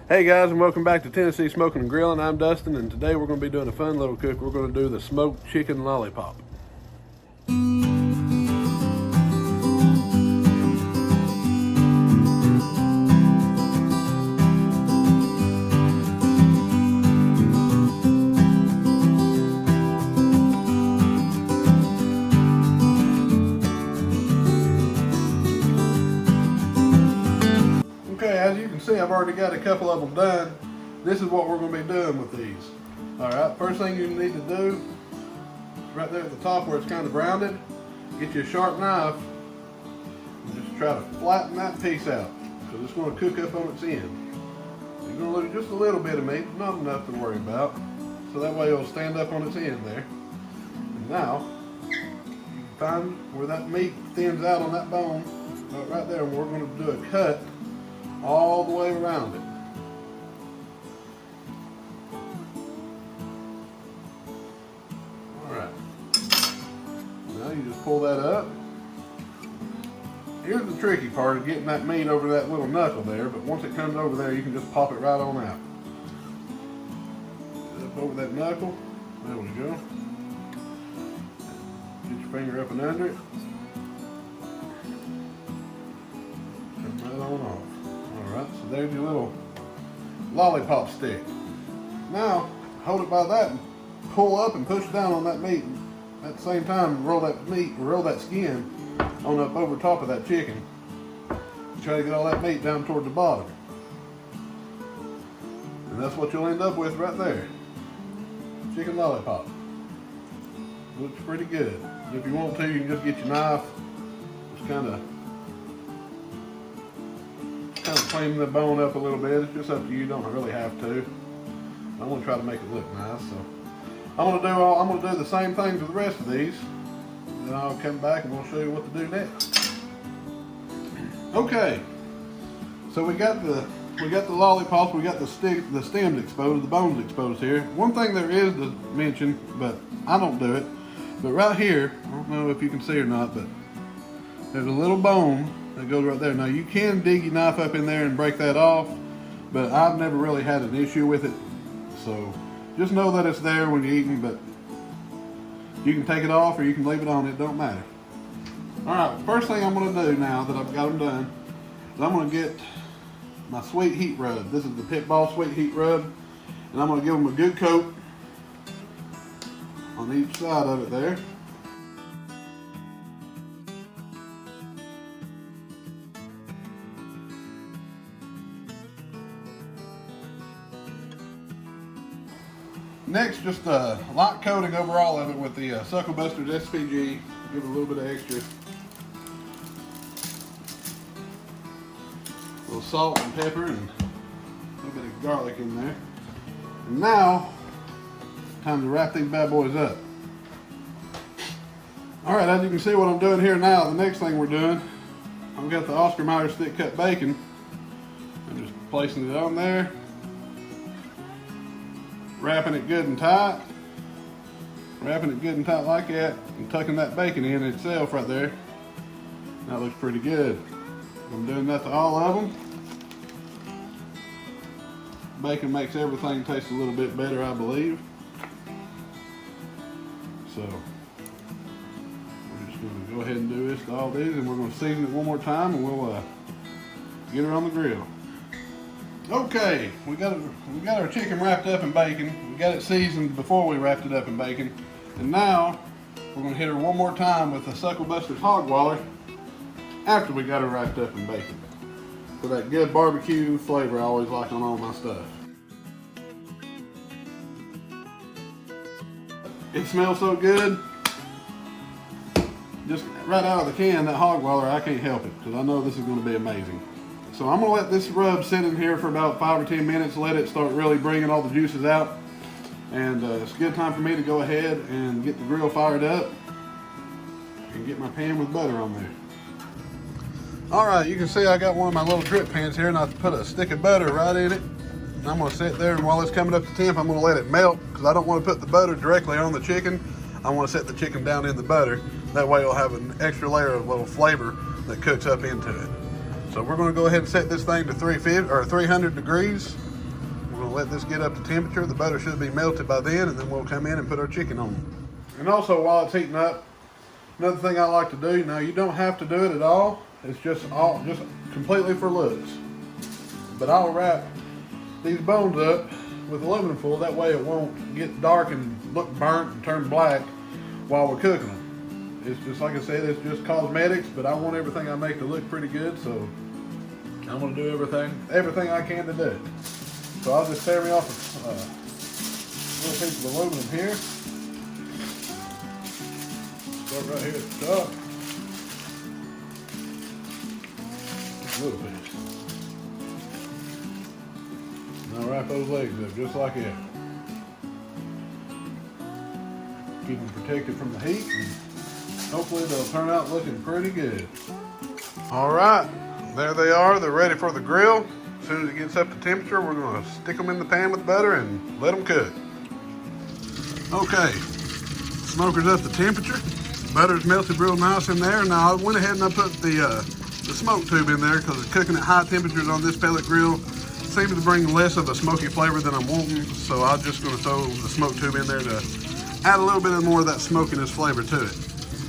Hey guys, and welcome back to Tennessee Smokin and Grillin. I'm Dustin, and today we're going to be doing a fun little cook. We're going to do the smoked chicken lollipop. Okay, as you can see, I've already got a couple of them done. This is what we're going to be doing with these. Alright, first thing you need to do, right there at the top where it's kind of rounded, get you a sharp knife and just try to flatten that piece out because it's going to cook up on its end. You're going to lose just a little bit of meat, not enough to worry about, so that way it'll stand up on its end there. And now, you can find where that meat thins out on that bone, right there, and we're going to do a cut all the way around it. Alright. Now you just pull that up. Here's the tricky part of getting that meat over that little knuckle there, but once it comes over there, you can just pop it right on out. Up over that knuckle. There we go. Get your finger up and under it. Turn that on off. Alright, so there's your little lollipop stick. Now, hold it by that and pull up and push down on that meat. At the same time, roll that skin on up over top of that chicken. Try to get all that meat down toward the bottom. And that's what you'll end up with right there. Chicken lollipop. Looks pretty good. If you want to, you can just get your knife. Just kind of clean the bone up a little bit. It's just up to you. You don't really have to. I'm gonna try to make it look nice. So I'm gonna do the same thing to the rest of these. Then I'll come back and we'll show you what to do next. Okay. So we got the lollipops. We got the stems exposed, the bones exposed here. One thing there is to mention, but I don't do it. But right here, I don't know if you can see or not, but there's a little bone that goes right there. Now you can dig your knife up in there and break that off, but I've never really had an issue with it. So just know that it's there when you're eating, but you can take it off or you can leave it on, it don't matter. Alright, first thing I'm going to do now that I've got them done is I'm going to get my sweet heat rub. This is the Pitboss sweet heat rub, and I'm going to give them a good coat on each side of it there. Next, just a light coating over all of it with the Suckle Busters SPG. Give it a little bit of extra. A little salt and pepper and a little bit of garlic in there. And now, time to wrap these bad boys up. Alright, as you can see what I'm doing here now, the next thing we're doing, I've got the Oscar Mayer thick cut bacon. I'm just placing it on there. Wrapping it good and tight. Wrapping it good and tight like that, and tucking that bacon in itself right there. That looks pretty good. I'm doing that to all of them. Bacon makes everything taste a little bit better, I believe. So, we're just going to go ahead and do this to all these, and we're going to season it one more time, and we'll get it on the grill. Okay, we got our chicken wrapped up in bacon. We got it seasoned before we wrapped it up in bacon. And now, we're going to hit her one more time with the Suckle Busters hog waller after we got her wrapped up in bacon. For that good barbecue flavor I always like on all my stuff. It smells so good. Just right out of the can, that hog waller, I can't help it because I know this is going to be amazing. So I'm going to let this rub sit in here for about 5 or 10 minutes, let it start really bringing all the juices out. And it's a good time for me to go ahead and get the grill fired up and get my pan with butter on there. Alright, you can see I got one of my little drip pans here, and I put a stick of butter right in it. And I'm going to sit there, and while it's coming up to temp, I'm going to let it melt because I don't want to put the butter directly on the chicken. I want to set the chicken down in the butter. That way it'll have an extra layer of little flavor that cooks up into it. So we're going to go ahead and set this thing to 300 degrees We're gonna let this get up to temperature. The butter should be melted by then, and then we'll come in and put our chicken on. And also while it's heating up, another thing I like to do, now you don't have to do it at all. It's just completely for looks. But I'll wrap these bones up with aluminum foil, that way it won't get dark and look burnt and turn black while we're cooking them. It's just, like I said, it's just cosmetics, but I want everything I make to look pretty good, so I'm gonna do everything I can to do it. So I'll just tear me off a little piece of aluminum here. Start right here at the top. Just a little piece. And I'll wrap those legs up just like that. Keep them protected from the heat, and hopefully they'll turn out looking pretty good. All right, there they are. They're ready for the grill. As soon as it gets up to temperature, we're gonna stick them in the pan with butter and let them cook. Okay, smoker's up to temperature. Butter's melted real nice in there. Now I went ahead and I put the smoke tube in there because it's cooking at high temperatures on this pellet grill seems to bring less of a smoky flavor than I'm wanting. So I'm just gonna throw the smoke tube in there to add a little bit more of that smokiness flavor to it.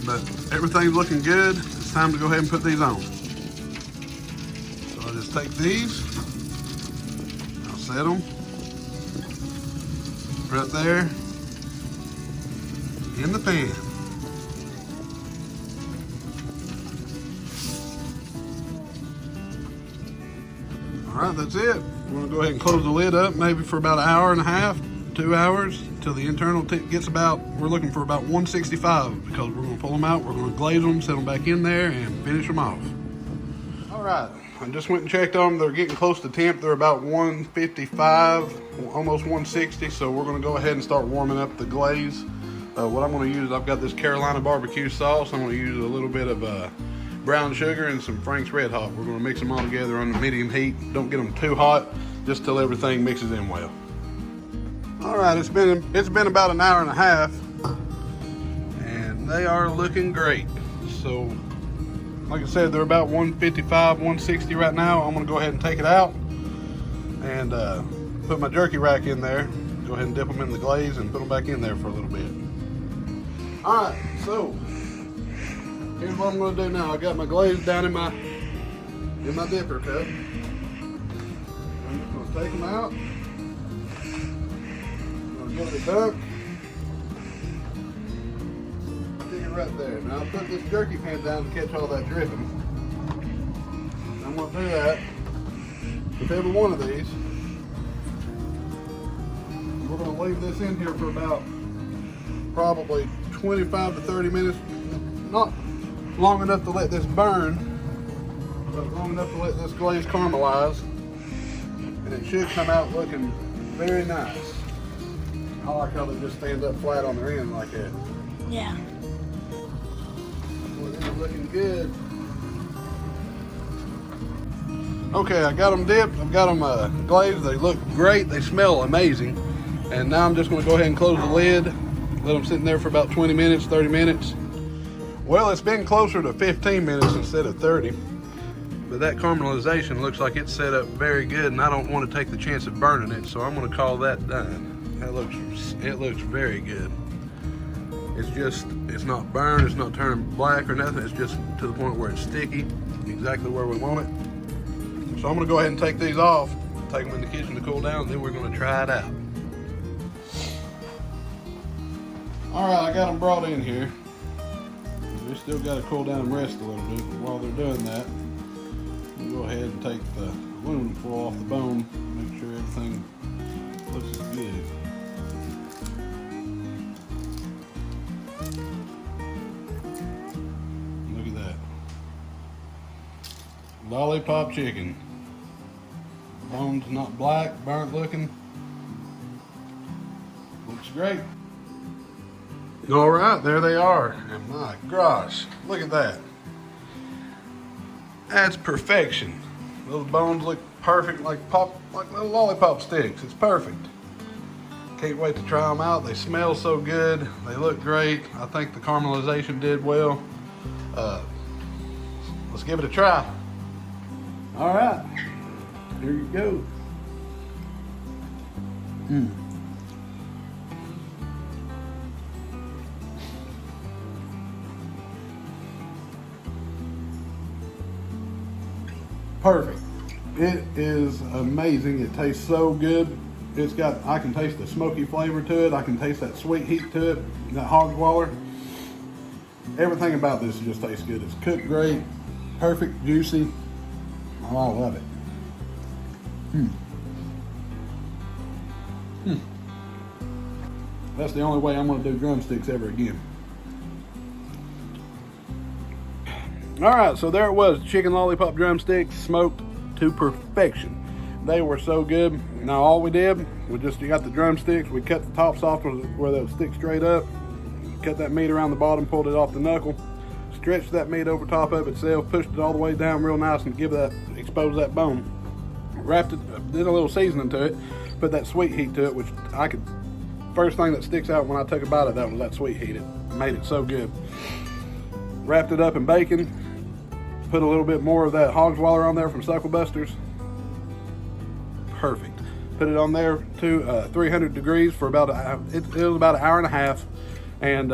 But everything's looking good. It's time to go ahead and put these on. So I'll just take these. I'll set them right there in the pan. All right, that's it. We're gonna go ahead and close the lid up, maybe for about an hour and a half, 2 hours, till the internal gets about, we're looking for about 165, because we're gonna pull them out, we're gonna glaze them, set them back in there, and finish them off. All right, I just went and checked on them. They're getting close to temp. They're about 155, almost 160, so we're gonna go ahead and start warming up the glaze. What I'm gonna use, I've got this Carolina barbecue sauce. I'm gonna use a little bit of brown sugar and some Frank's Red Hot. We're gonna mix them all together on the medium heat. Don't get them too hot, just till everything mixes in well. All right, it's been about an hour and a half, and they are looking great. So, like I said, they're about 155, 160 right now. I'm gonna go ahead and take it out and put my jerky rack in there. Go ahead and dip them in the glaze and put them back in there for a little bit. All right, so here's what I'm gonna do now. I got my glaze down in my dipper cup. I'm just gonna take them out. Give it a dunk. Stick it right there. Now I'll put this jerky pan down to catch all that dripping. I'm going to do that with every one of these. We're going to leave this in here for about probably 25 to 30 minutes. Not long enough to let this burn, but long enough to let this glaze caramelize. And it should come out looking very nice. I like how they just stand up flat on their end like that. Yeah. Well, they're looking good. Okay, I got them dipped. I've got them glazed. They look great. They smell amazing. And now I'm just going to go ahead and close the lid. Let them sit in there for about 20 minutes, 30 minutes. Well, it's been closer to 15 minutes instead of 30. But that caramelization looks like it's set up very good, and I don't want to take the chance of burning it, so I'm going to call that done. It looks very good. It's not burned, it's not turning black or nothing. It's just to the point where it's sticky, exactly where we want it. So I'm gonna go ahead and take these off, take them in the kitchen to cool down, and then we're gonna try it out. All right, I got them brought in here. We still gotta cool down and rest a little bit, but while they're doing that, we'll go ahead and take the aluminum foil off the bone, make sure everything looks good. Look at that. Lollipop chicken. Bones not black, burnt looking. Looks great. All right, there they are. And my gosh, look at that. That's perfection. Those bones look perfect, like little lollipop sticks. It's perfect. Can't wait to try them out. They smell so good. They look great. I think the caramelization did well. Let's give it a try. All right, here you go. Perfect. It is amazing. It tastes so good. It's got, I can taste the smoky flavor to it. I can taste that sweet heat to it, that hog waller. Everything about this just tastes good. It's cooked great, perfect, juicy. Oh, I love it. That's the only way I'm gonna do drumsticks ever again. All right, so there it was, chicken lollipop drumsticks, smoked to perfection. They were so good. Now all we did was just, you got the drumsticks, we cut the tops off where they'll stick straight up, cut that meat around the bottom, pulled it off the knuckle, stretched that meat over top of itself, pushed it all the way down real nice and expose that bone. Wrapped it, did a little seasoning to it, put that sweet heat to it, which first thing that sticks out when I took a bite of that was that sweet heat. It made it so good. Wrapped it up in bacon, put a little bit more of that hog's waller on there from Suckle Busters. Perfect. Put it on there to 300 degrees for about it was about an hour and a half, and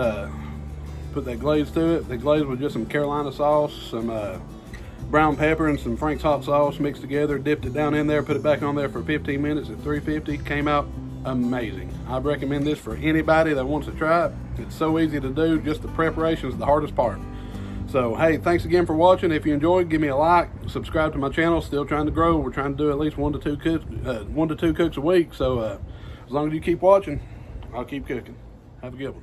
put that glaze to it. The glaze was just some Carolina sauce, some brown pepper, and some Frank's hot sauce mixed together. Dipped it down in there, put it back on there for 15 minutes at 350. Came out amazing. I'd recommend this for anybody that wants to try it. It's so easy to do. Just the preparation is the hardest part. So, hey, thanks again for watching. If you enjoyed, give me a like, subscribe to my channel. Still trying to grow. We're trying to do at least one to two cooks a week. So, as long as you keep watching, I'll keep cooking. Have a good one.